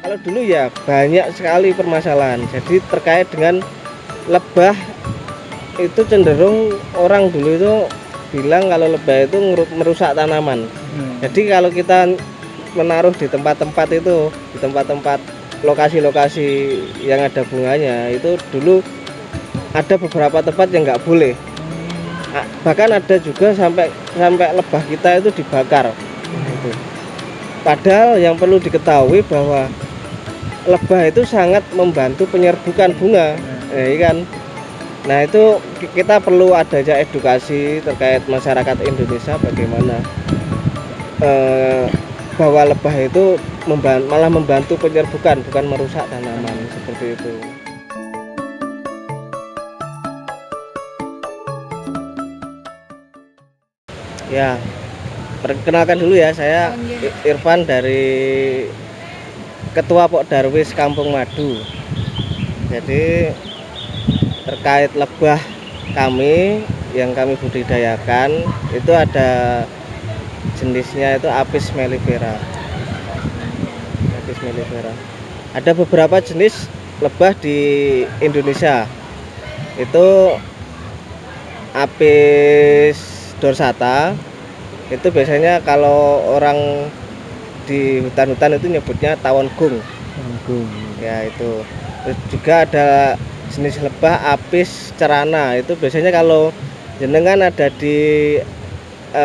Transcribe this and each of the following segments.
Kalau dulu ya banyak sekali permasalahan. Jadi terkait dengan lebah itu cenderung orang dulu itu bilang kalau lebah itu merusak tanaman. Jadi kalau kita menaruh di tempat-tempat itu, di tempat-tempat lokasi-lokasi yang ada bunganya, itu dulu ada beberapa tempat yang nggak boleh. Bahkan ada juga sampai sampai lebah kita itu dibakar. Gitu. Padahal yang perlu diketahui bahwa lebah itu sangat membantu penyerbukan bunga, ya kan? Nah itu kita perlu adanya edukasi terkait masyarakat Indonesia bagaimana bahwa lebah itu malah membantu penyerbukan bukan merusak tanaman seperti itu. Ya, perkenalkan dulu ya, saya Irfan dari Ketua Pok Darwis Kampung Madu. Jadi terkait lebah kami yang kami budidayakan itu ada jenisnya itu Apis mellifera. Apis mellifera. Ada beberapa jenis lebah di Indonesia. Itu Apis dorsata. Itu biasanya kalau orang di hutan-hutan itu nyebutnya tawon gung. Ya itu. Terus juga ada jenis lebah Apis cerana. Itu biasanya kalau jenengan ada di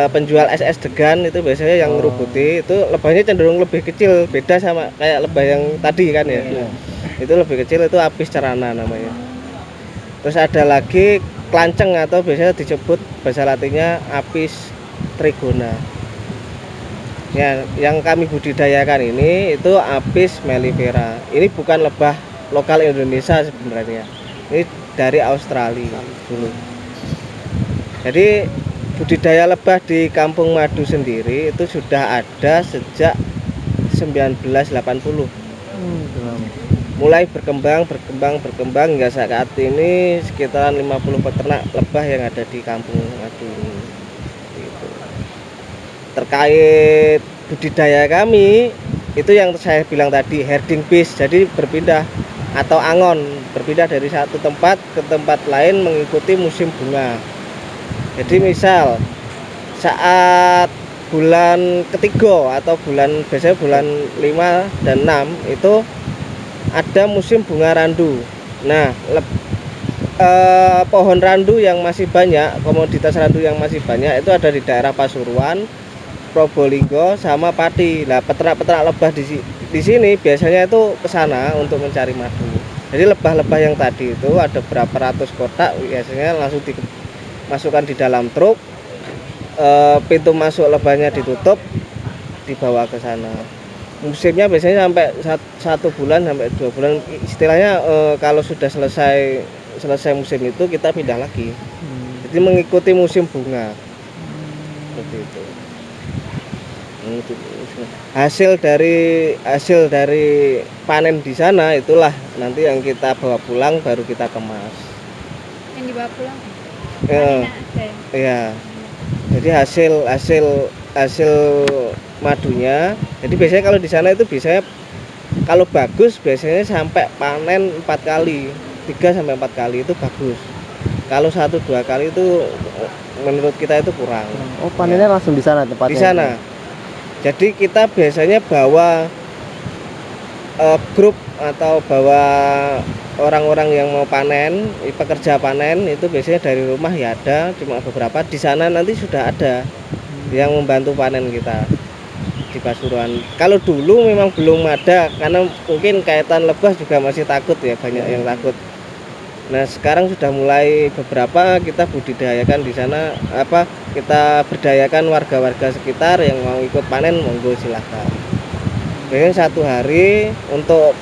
penjual SS degan itu biasanya yang ngerubuti itu lebahnya cenderung lebih kecil, beda sama kayak lebah yang tadi kan ya. Itu lebih kecil, itu Apis cerana namanya. Terus ada lagi klanceng atau biasanya disebut bahasa latinnya Apis trigona. Ya, yang kami budidayakan ini itu Apis mellifera. Ini bukan lebah lokal Indonesia sebenarnya. Ini dari Australia dulu. Jadi budidaya lebah di Kampung Madu sendiri itu sudah ada sejak 1980. Mulai berkembang hingga saat ini sekitaran 50 peternak lebah yang ada di Kampung Madu ini. Gitu. Terkait budidaya kami itu yang saya bilang tadi, herding beast, jadi berpindah atau angon, berpindah dari satu tempat ke tempat lain mengikuti musim bunga. Jadi misal saat bulan ketiga atau biasanya bulan 5 dan 6 itu ada musim bunga randu. Nah, pohon randu yang masih banyak, komoditas randu yang masih banyak itu ada di daerah Pasuruan, Probolinggo sama Pati. Nah, peternak-peternak lebah di sini biasanya itu ke sana untuk mencari madu. Jadi lebah-lebah yang tadi itu ada berapa ratus kotak biasanya langsung dimasukkan di dalam truk. Pintu masuk lebahnya ditutup, dibawa ke sana. Musimnya biasanya sampai 1 bulan sampai 2 bulan. Istilahnya kalau sudah selesai musim itu kita pindah lagi. Jadi mengikuti musim bunga. Seperti itu. Hasil dari panen di sana itulah nanti yang kita bawa pulang baru kita kemas. Yang dibawa pulang? Iya. Jadi hasil madunya. Jadi biasanya kalau di sana itu biasanya kalau bagus biasanya sampai panen 4 kali, 3 sampai 4 kali itu bagus. Kalau 1-2 kali itu menurut kita itu kurang. Oh, panennya ya. Langsung di sana tempatnya? Di sana. Jadi kita biasanya bawa grup atau bawa orang-orang yang mau panen, pekerja panen itu biasanya dari rumah ya ada, cuma beberapa. Di sana nanti sudah ada yang membantu panen kita di Pasuruan. Kalau dulu memang belum ada karena mungkin kaitan lebah juga masih takut ya, banyak yang takut. Nah sekarang sudah mulai beberapa kita budidayakan di sana, kita berdayakan warga-warga sekitar yang mau ikut panen, monggo silahkan. Biasanya 1 hari untuk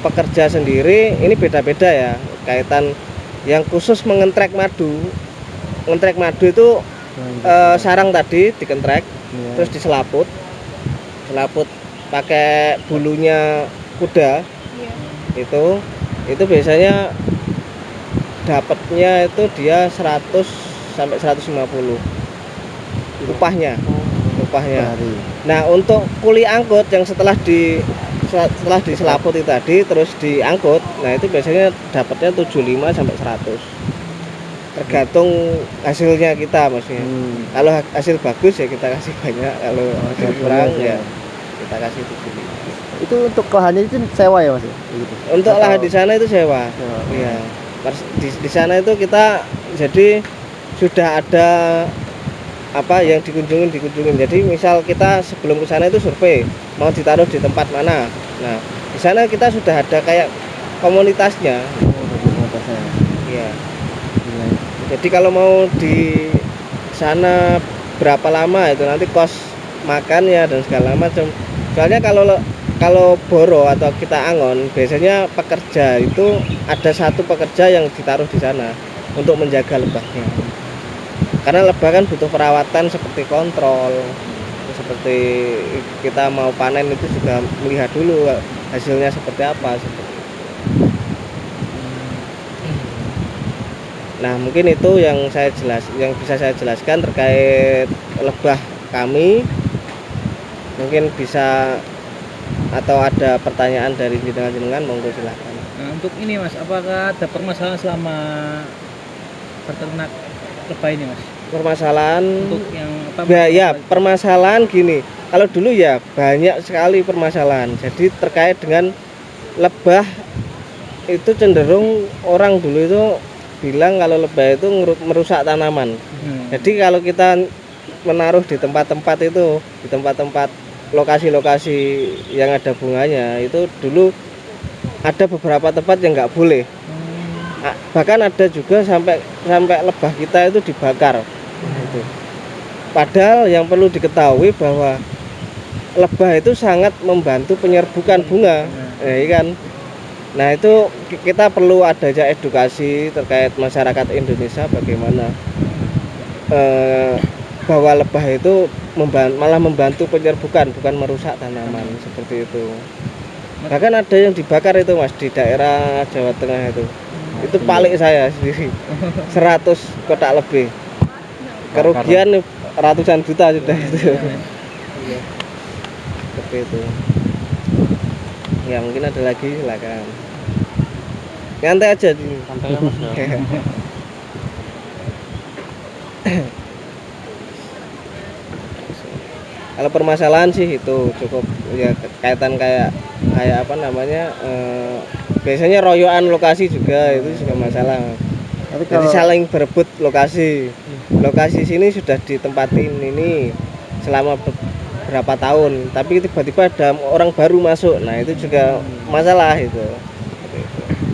pekerja sendiri ini beda-beda ya, kaitan yang khusus mengentrek madu. Ngentrek madu itu sarang tadi dikentrek, terus diselaput pakai bulunya kuda. Itu biasanya dapatnya itu dia 100 sampai 150 upahnya. upahnya. Hari. Nah untuk kuli angkut yang setelah diselaput itu tadi terus diangkut, nah itu biasanya dapatnya 75 sampai 100. Tergantung hasilnya kita maksudnya. Kalau hasil bagus ya kita kasih banyak, kalau hasil kurang ya kita kasih 75. Itu untuk lahannya itu sewa ya Mas? Gitu. Untuk lahan di sana itu sewa. Iya. Di sana itu kita jadi sudah ada apa yang dikunjungin. Jadi misal kita sebelum ke sana itu survei mau ditaruh di tempat mana. Nah, di sana kita sudah ada kayak komunitasnya. Iya. Jadi kalau mau di sana berapa lama itu nanti kos makannya dan segala macam. Soalnya kalau boro atau kita angon biasanya pekerja itu ada satu pekerja yang ditaruh di sana untuk menjaga lebahnya. Karena lebah kan butuh perawatan seperti kontrol, seperti kita mau panen itu juga melihat dulu hasilnya seperti apa. Nah mungkin itu yang bisa saya jelaskan terkait lebah kami. Mungkin bisa atau ada pertanyaan dari jenengan monggo silakan. Nah, untuk ini Mas, apakah ada permasalahan selama peternak lebah ini Mas? Permasalahan Untuk yang apa? Ya permasalahan gini. Kalau dulu ya banyak sekali permasalahan. Jadi terkait dengan lebah itu cenderung orang dulu itu bilang kalau lebah itu merusak tanaman. Jadi kalau kita menaruh di tempat-tempat itu, di tempat-tempat lokasi-lokasi yang ada bunganya itu dulu ada beberapa tempat yang nggak boleh. Bahkan ada juga sampai lebah kita itu dibakar. Gitu. Padahal yang perlu diketahui bahwa lebah itu sangat membantu penyerbukan bunga, ya kan? Nah itu kita perlu adanya edukasi terkait masyarakat Indonesia bagaimana bahwa lebah itu malah membantu penyerbukan bukan merusak tanaman seperti itu. Bahkan ada yang dibakar itu Mas di daerah Jawa Tengah itu paling saya sendiri 100 kotak lebih, kerugian ratusan juta sudah itu. Seperti itu. Ya mungkin ada lagi silakan. Nyantai aja di. Santai ya Mas ya. Kalau permasalahan sih itu cukup ya kaitan kayak apa namanya biasanya royoan lokasi juga itu juga masalah. Jadi saling berebut lokasi sini sudah ditempatin ini selama berapa tahun, tapi tiba-tiba ada orang baru masuk, nah itu juga masalah itu.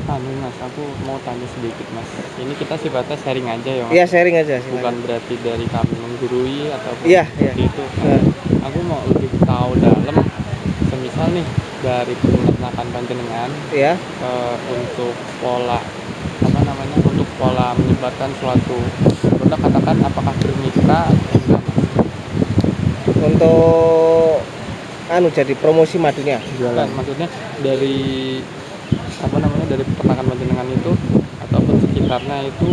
Mas, aku mau tanya sedikit Mas. Ini kita sifatnya sharing aja ya Mas? Iya sharing aja. Bukan berarti dari kami menggurui ataupun seperti itu. Aku mau lebih tahu dalam, semisal nih dari peternakan panjenengan untuk pola untuk pola menyebarkan suatu produk, katakan apakah bermitra atau untuk jadi promosi madunya jualan, maksudnya dari dari peternakan panjenengan itu ataupun sekitarnya itu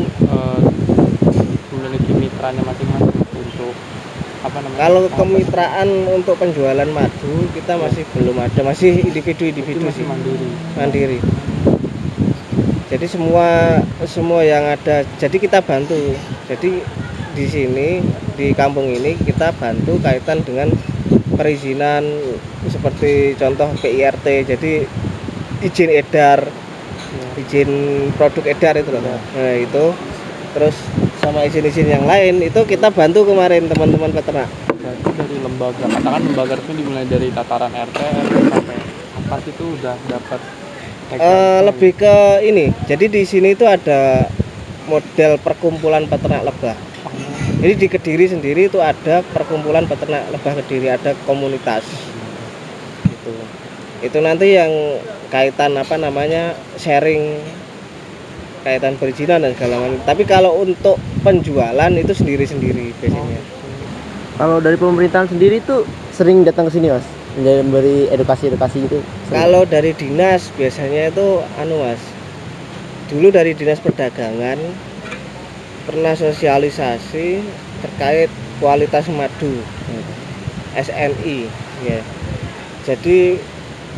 memiliki mitranya masing-masing untuk kalau kemitraan untuk penjualan madu kita masih belum ada, masih individu sih, mandiri. Jadi semua yang ada, jadi kita bantu. Jadi di sini di kampung ini kita bantu kaitan dengan perizinan seperti contoh PIRT, jadi izin edar, izin produk edar itu loh. Nah itu terus sama izin-izin yang lain itu kita bantu kemarin teman-teman peternak. Jadi dari lembaga, katakan lembaga itu dimulai dari tataran RT sampai atas itu udah dapat lebih ke ini. Jadi di sini itu ada model perkumpulan peternak lebah. Jadi di Kediri sendiri itu ada perkumpulan peternak lebah Kediri, ada komunitas. Gitu. Itu nanti yang kaitan sharing kaitan perizinan dan segala macam. Tapi kalau untuk penjualan itu sendiri-sendiri biasanya. Kalau dari pemerintahan sendiri tuh sering datang ke sini Mas, memberi edukasi gitu. Kalau dari dinas biasanya itu Mas. Dulu dari Dinas Perdagangan pernah sosialisasi terkait kualitas madu. SNI ya. Jadi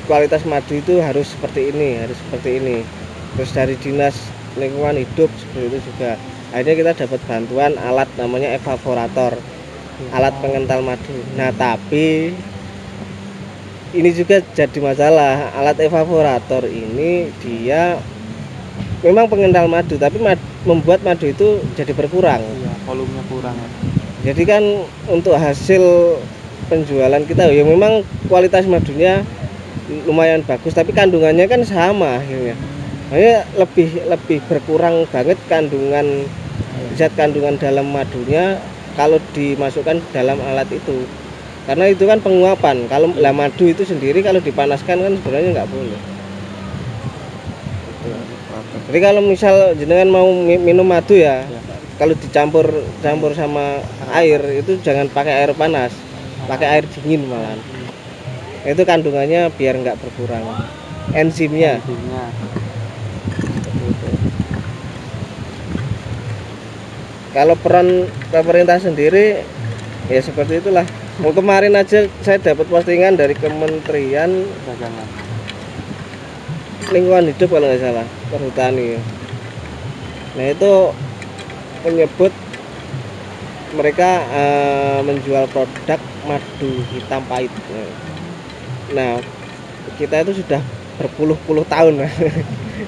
kualitas madu itu harus seperti ini, terus dari dinas lingkungan hidup seperti itu juga. Akhirnya kita dapat bantuan alat namanya evaporator, alat pengental madu. Nah tapi ini juga jadi masalah, alat evaporator ini dia memang pengental madu tapi membuat madu itu jadi berkurang. Iya, volumenya kurang ya. Jadi kan untuk hasil penjualan kita ya memang kualitas madunya lumayan bagus tapi kandungannya kan sama akhirnya. Hanya lebih berkurang banget kandungan zat kandungan dalam madunya kalau dimasukkan dalam alat itu. Karena itu kan penguapan. Kalau madu itu sendiri kalau dipanaskan kan sebenarnya nggak boleh. Jadi kalau misal jenengan mau minum madu ya, kalau dicampur sama air itu jangan pakai air panas, pakai air dingin malahan. Itu kandungannya biar nggak berkurang enzimnya. Kalau peran pemerintah sendiri ya seperti itulah. Kemarin aja saya dapat postingan dari Kementerian Lingkungan Hidup kalau nggak salah, Perhutani. Nah itu menyebut mereka menjual produk madu hitam pahit. Nah kita itu sudah berpuluh-puluh tahun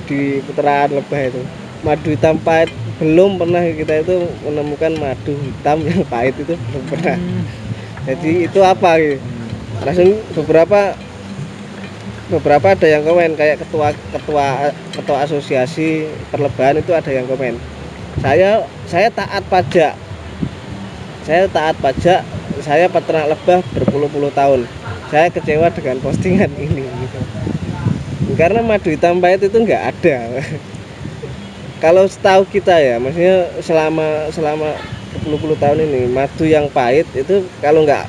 di putaran Lebah itu madu hitam pahit belum pernah kita itu menemukan madu hitam yang pahit itu belum pernah. Jadi itu apa gitu? Langsung beberapa ada yang komen kayak ketua asosiasi perlebahan itu ada yang komen. Saya taat pajak. Saya peternak lebah berpuluh-puluh tahun. Saya kecewa dengan postingan ini gitu. Karena madu hitam pahit itu nggak ada. Kalau setahu kita ya, maksudnya selama berpuluh-puluh tahun ini madu yang pahit itu kalau nggak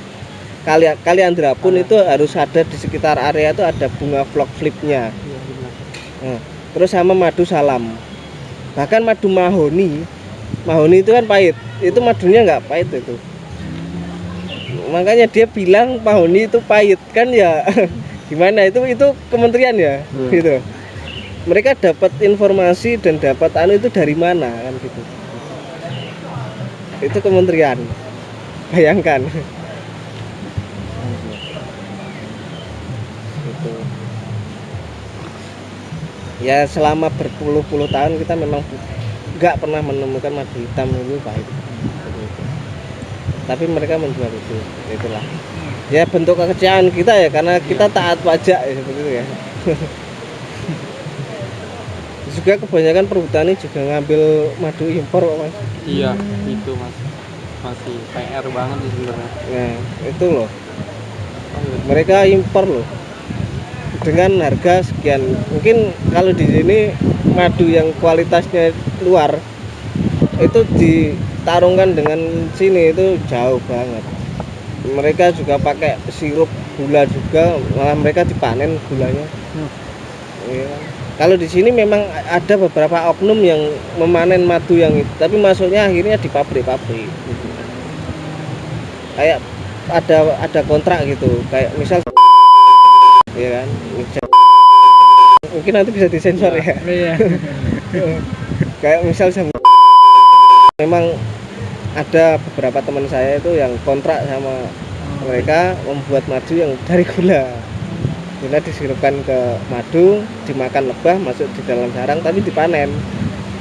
kali Andra pun itu harus ada di sekitar area itu ada bunga vlog flipnya. Nah, terus sama madu salam. Bahkan madu mahoni itu kan pahit. Itu madunya nggak pahit itu. Makanya dia bilang mahoni itu pahit kan ya. Gimana itu kementerian ya gitu. Mereka dapat informasi dan dapat itu dari mana kan gitu. Itu kementerian. Bayangkan. Gitu. Ya selama berpuluh-puluh tahun kita memang nggak pernah menemukan madu hitam ini pahit. Tapi mereka menjual itu. Itulah. Ya bentuk kekecewaan kita ya karena kita taat pajak ya seperti itu ya. Juga kebanyakan perhutani juga ngambil madu impor kok Mas. Iya, itu Mas. Masih PR banget sih sebenarnya. Nah, itu loh. Mereka impor loh. Dengan harga sekian. Mungkin kalau di sini madu yang kualitasnya luar itu ditarungkan dengan sini itu jauh banget. Mereka juga pakai sirup gula juga, malah mereka dipanen gulanya. Iya. Kalau di sini memang ada beberapa oknum yang memanen madu yang itu, tapi masuknya akhirnya di pabrik-pabrik. Kayak ada kontrak gitu, kayak misal, ya kan, mungkin nanti bisa disensor ya. Iya. Kayak misal memang ada beberapa teman saya itu yang kontrak sama mereka membuat madu yang dari gula. Gula disirupkan ke madu, dimakan lebah, masuk di dalam sarang, tapi dipanen.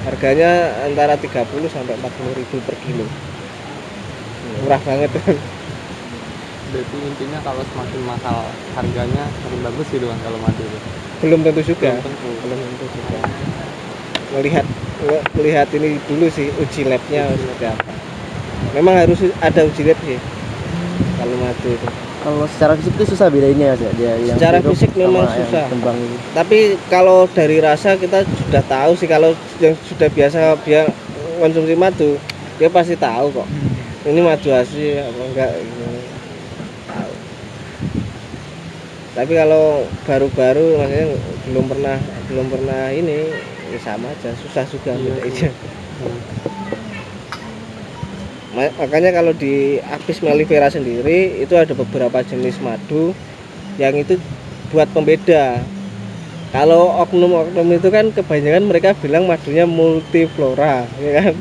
Harganya antara 30 sampai 40.000 per kilo. Murah banget kan. Berarti intinya kalau semakin mahal harganya semakin bagus gitu kan kalau madu itu. Belum tentu juga. Belum tentu juga. Melihat ini dulu sih uji labnya seperti apa. Memang harus ada uji lab sih kalau madu itu. Kalau secara fisik itu susah bedainnya ya, dia yang secara fisik memang susah. Tapi kalau dari rasa kita sudah tahu sih, kalau yang sudah biasa dia konsumsi madu, dia pasti tahu kok. Ini madu asli apa enggak gitu. Tahu. Tapi kalau baru-baru maksudnya belum pernah ini ya sama aja, susah juga bedanya. Makanya kalau di Apis mellifera sendiri itu ada beberapa jenis madu yang itu buat pembeda. Kalau oknum-oknum itu kan kebanyakan mereka bilang madunya multiflora, ya kan?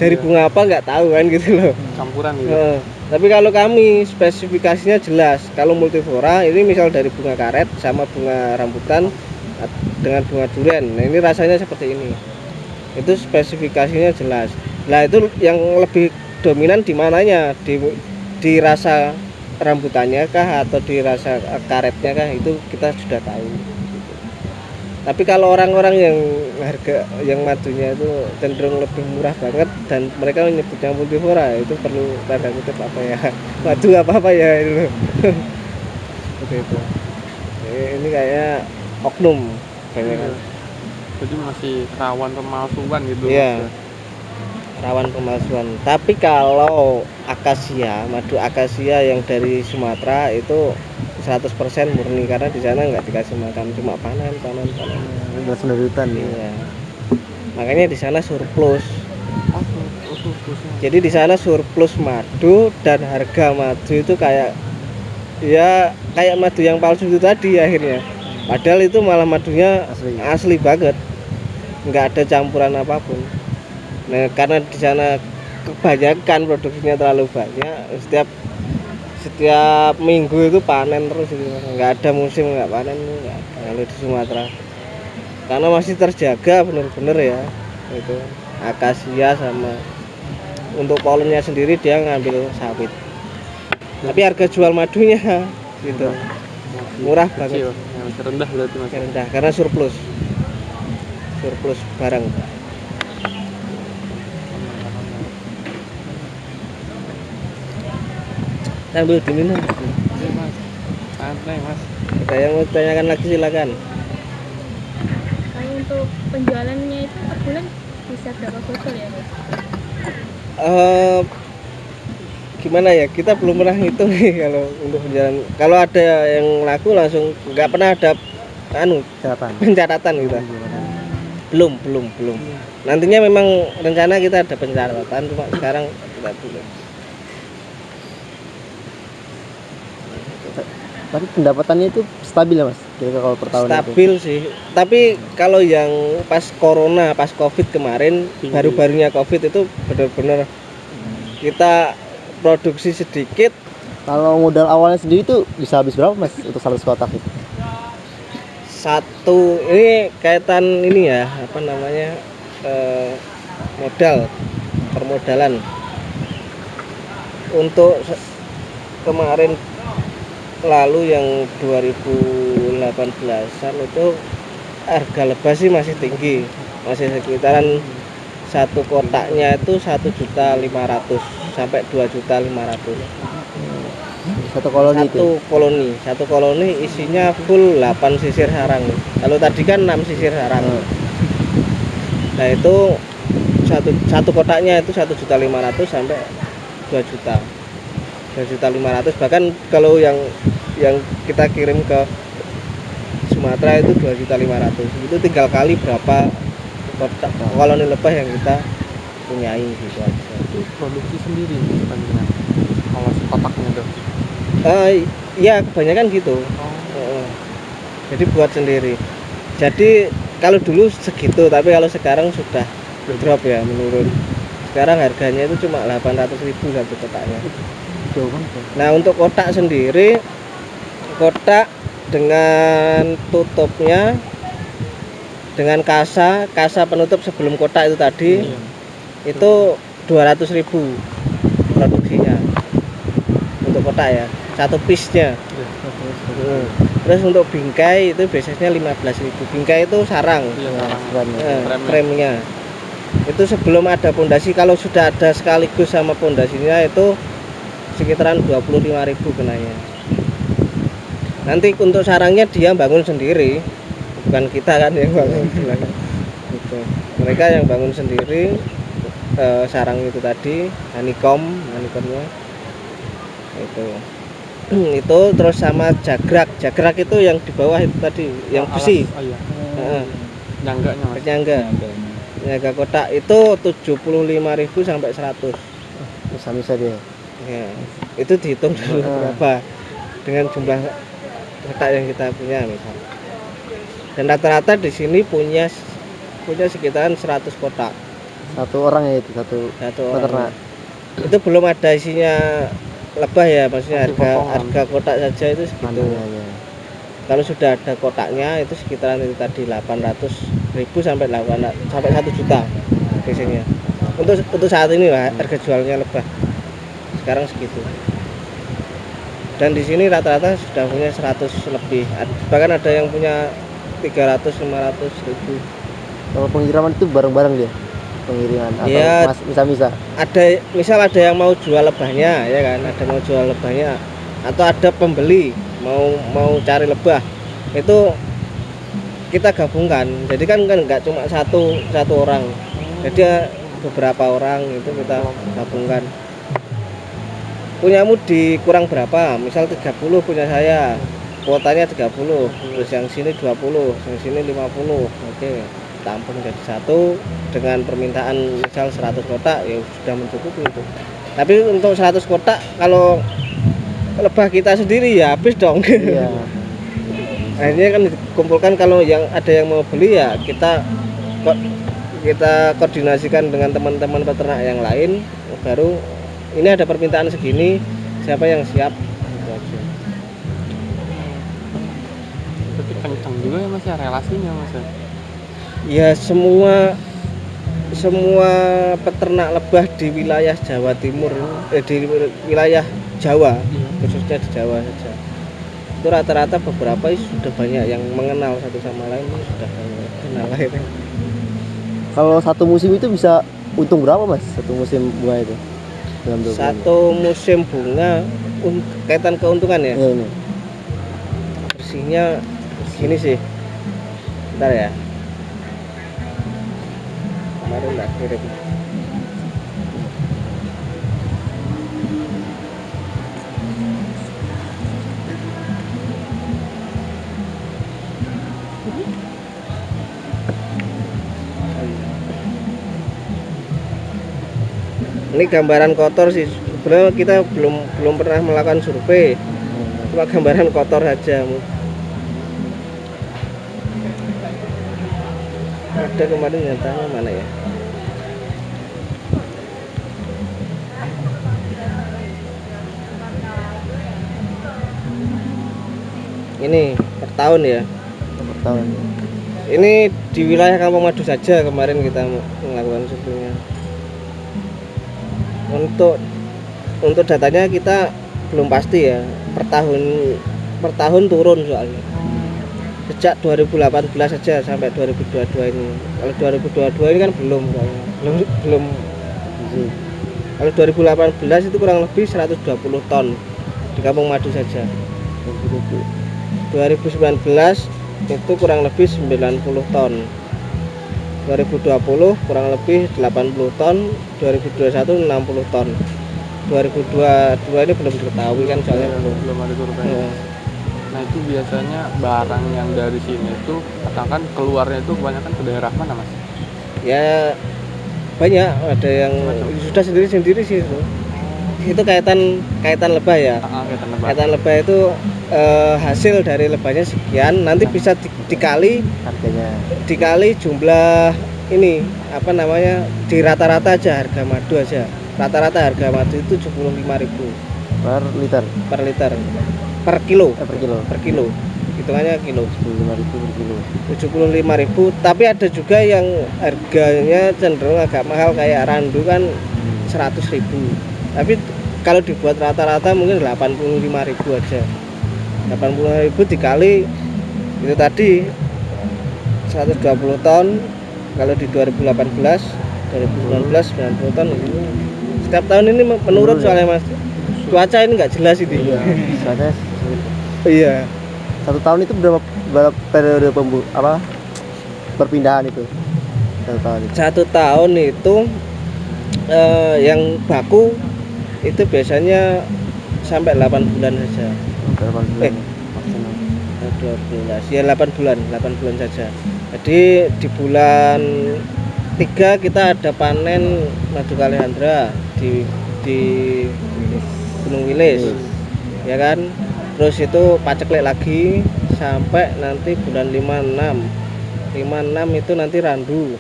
Dari bunga apa nggak tahu kan gitu loh. Campuran gitu. Tapi kalau kami spesifikasinya jelas. Kalau multiflora ini misal dari bunga karet sama bunga rambutan dengan bunga durian. Nah ini rasanya seperti ini. Itu spesifikasinya jelas. Nah itu yang lebih dominan di mananya, di rasa rambutannya kah atau di rasa karetnya kah, itu kita sudah tahu. Tapi kalau orang-orang yang harga yang madunya itu cenderung lebih murah banget dan mereka menyebutnya multiflora, itu perlu tanda kutip apa ya, madu apa ya itu. Seperti itu. Ini kayaknya oknum banyak. Jadi masih rawan pemalsuan gitu. Iya. Rawan pemalsuan. Tapi kalau akasia, madu akasia yang dari Sumatera itu 100% murni karena di sana nggak dikasih makan, cuma panen. Langsung dari hutan. Iya. Makanya di sana surplus. Surplusnya. Jadi di sana surplus madu dan harga madu itu kayak madu yang palsu itu tadi akhirnya. Padahal itu malah madunya asli banget. Nggak ada campuran apapun. Nah, karena di sana kebanyakan produksinya terlalu banyak, setiap minggu itu panen terus gitu. Nggak ada musim nggak panen, nggak ada kalau di Sumatera. Karena masih terjaga bener-bener ya, itu akasia sama untuk polennya sendiri dia ngambil sawit. Tapi harga jual madunya gitu murah banget. Yang rendah berarti Mas. Rendah karena surplus barang. Sambil diminum. Iya Mas. Santai Mas. Ada yang mau tanyakan lagi silakan. Kalau untuk penjualannya itu per bulan bisa berapa botol ya, Mas? Gimana ya, kita belum pernah ngitung nih kalau untuk penjualan. Kalau ada yang laku langsung nggak pernah ada pencatatan gitu. Belum. Nantinya memang rencana kita ada pencatatan, cuma sekarang kita belum. Tapi pendapatannya itu stabil ya Mas? Kira-kira kalau per tahun Stabil itu sih. Tapi kalau yang pas corona, pas covid kemarin, baru-barunya covid itu benar-benar kita produksi sedikit. Kalau modal awalnya sendiri tuh bisa habis berapa Mas untuk 100 kotak itu? Ini kaitan ini ya, apa namanya, modal, permodalan. Untuk kemarin lalu yang 2018an itu harga lebah sih masih tinggi, masih sekitaran satu kotaknya itu 1.500.000 sampai 2.500.000. Satu koloni isinya full 8 sisir sarang. Kalau tadi kan 6 sisir sarang. Nah itu satu kotaknya itu 1.500.000 sampai 2 juta. 2.500.000, bahkan kalau yang kita kirim ke Sumatera itu 2.500.000. Itu tinggal kali berapa kotak koloni lebah yang kita punyai gitu aja. Itu produksi sendiri sebenarnya. Kalau kotaknya tuh. Ya kebanyakan gitu. Jadi buat sendiri. Jadi kalau dulu segitu, tapi kalau sekarang sudah drop ya, menurun. Sekarang harganya itu cuma 800.000 satu kotaknya. Nah untuk kotak sendiri, kotak dengan tutupnya, dengan kasa penutup sebelum kotak itu tadi, itu 200.000 produksinya untuk kotak ya, satu piece-nya. Terus untuk bingkai itu biasanya 15.000. Bingkai itu sarang, frame-nya. Itu sebelum ada pondasi, kalau sudah ada sekaligus sama pondasinya itu sekitaran 25.000 kenanya. Nanti untuk sarangnya dia bangun sendiri, bukan kita kan yang bangun. Gitu. Mereka yang bangun sendiri sarang itu tadi, honeycombnya itu terus sama jagrak itu yang di bawah itu tadi, yang besi. Penyangga kotak itu 75.000 sampai 100. Bisa-bisa dia. Ya, itu dihitung dulu berapa dengan jumlah kotak yang kita punya misal. Dan rata-rata di sini punya sekitaran 100 kotak. Satu orang ya itu, satu Orang. peternak. Itu belum ada isinya lebah ya, maksudnya Masih potongan. harga kotak saja itu segitu. Ya. Kalau sudah ada kotaknya itu sekitaran itu tadi 800.000 sampai 1 juta biasanya. Untuk saat ini lah harga jualnya lebah. Sekarang segitu. Dan di sini rata-rata sudah punya 100 lebih. Bahkan ada yang punya 300-500.000. Kalau pengiriman itu bareng-bareng dia. Pengiriman atau Ya, bisa-bisa. Misal ada yang mau jual lebahnya ya kan, ada mau jual lebahnya atau ada pembeli mau cari lebah, itu kita gabungkan. Jadi kan nggak cuma satu orang, jadi beberapa orang itu kita gabungkan. Punyamu dikurang berapa? Misal 30 punya saya, kuotanya 30, terus yang sini 20, yang sini 50. Oke, tampung jadi satu dengan permintaan misal 100 kotak ya sudah mencukupi itu. Tapi untuk 100 kotak kalau lebah kita sendiri ya habis dong. Iya. Akhirnya kan dikumpulkan, kalau ada yang mau beli ya kita koordinasikan dengan teman-teman peternak yang lain, baru ini ada permintaan segini, siapa yang siap, gitu aja. Berarti kencang juga ya Mas ya relasinya Mas ya. Ya semua peternak lebah di wilayah Jawa Timur, di wilayah Jawa, khususnya di Jawa saja, itu rata-rata beberapa sudah banyak yang mengenal satu sama lain, sudah banyak kenal akhirnya. Kalau satu musim itu bisa untung berapa Mas? Satu musim bunga itu? Dalam 2 bulan. Satu musim bunga kaitan keuntungan ya. Iya, ini. Bersihnya gini sih. Bentar ya. Kemarin enggak kirim. Ini gambaran kotor sih. Sebenarnya kita belum pernah melakukan survei. Cuma gambaran kotor saja. Ada kemarin nyatanya mana ya? Ini per tahun ya. Per tahun. Ini di wilayah Kampung Madu saja kemarin kita melakukan surveinya. Untuk datanya kita belum pasti ya. Per tahun turun soalnya. Sejak 2018 saja sampai 2022 ini. Kalau 2022 ini kan belum. Kalau 2018 itu kurang lebih 120 ton di Kampung Madu saja. 2019 itu kurang lebih 90 ton. 2020 kurang lebih 80 ton, 2021 60 ton. 2022 ini belum diketahui kan soalnya belum ada survei. Ya. Nah itu biasanya barang yang dari sini itu katakan keluarnya itu kebanyakan ke daerah mana Mas? Ya banyak, ada yang sudah sendiri sih itu. Itu kaitan lebah ya. Kaitan lebah itu hasil dari lebahnya sekian, nanti bisa dikali Harganya. Dikali jumlah ini apa namanya, di rata-rata aja harga madu aja. Rata-rata harga madu itu 75.000 per liter. Per kilo. Per kilo. Hitungannya kilo. 75.000 per kilo. 75.000, tapi ada juga yang harganya cenderung agak mahal kayak randu kan 100.000. Tapi kalau dibuat rata-rata mungkin 85.000 aja. 85.000 dikali itu tadi 120 ton. Kalau di 2018, 2019 90 ton ini. Setiap tahun ini menurun soalnya Mas. Cuaca ini nggak jelas ini. Soalnya Iya. 1 tahun itu berapa periode perpindahan itu? 1 tahun itu. 1 tahun itu yang baku itu biasanya sampai 8 bulan saja. 8 bulan maksimal. 12 ya 8 bulan saja. Jadi di bulan 3 kita ada panen madu Kaliandra, di di Gunung Wilis ya kan, terus itu paceklik lagi sampai nanti bulan 56 itu nanti randu,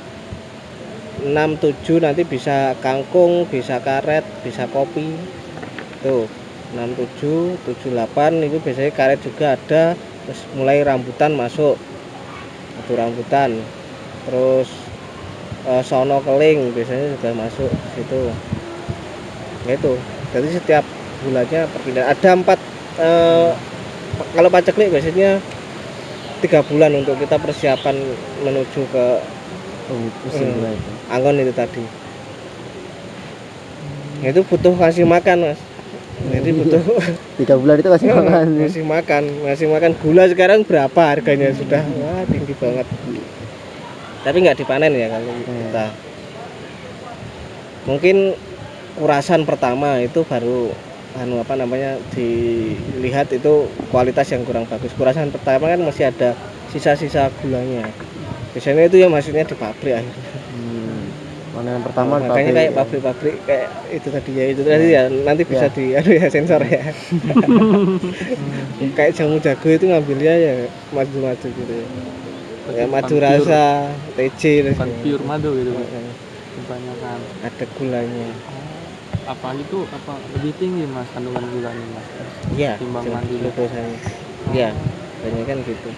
67 nanti bisa kangkung, bisa karet, bisa kopi tuh. 67 78 itu biasanya karet juga ada, terus mulai rambutan masuk itu rambutan, terus sono keling biasanya juga masuk situ gitu. Jadi setiap bulannya perpindahan ada 4 kalau paceklik biasanya 3 bulan untuk kita persiapan menuju ke musim gula itu. Anggon itu tadi. Itu butuh kasih makan mas, jadi butuh 3 bulan itu masih makan. masih makan gula. Sekarang berapa harganya sudah wah tinggi banget, tapi nggak dipanen ya kalau kita. Mungkin kurasan pertama itu baru dilihat itu kualitas yang kurang bagus. Kurasan pertama kan masih ada sisa-sisa gulanya, biasanya itu yang maksudnya di pabrik akhirnya. Mana yang pertama Makanya kayak pabrik-pabrik kayak itu tadi ya nanti bisa di sensor ya. Kayak jamu jago itu ngambilnya ya madu-madu gitu ya. Ya madu rasa, TJ bukan pure madu gitu Mas. Kebanyakan ada gulanya. Apalagi tuh lebih tinggi Mas kandungan gulanya Mas. Iya, Timbang jamu madu. glukosanya. Iya, banyak kan gitu.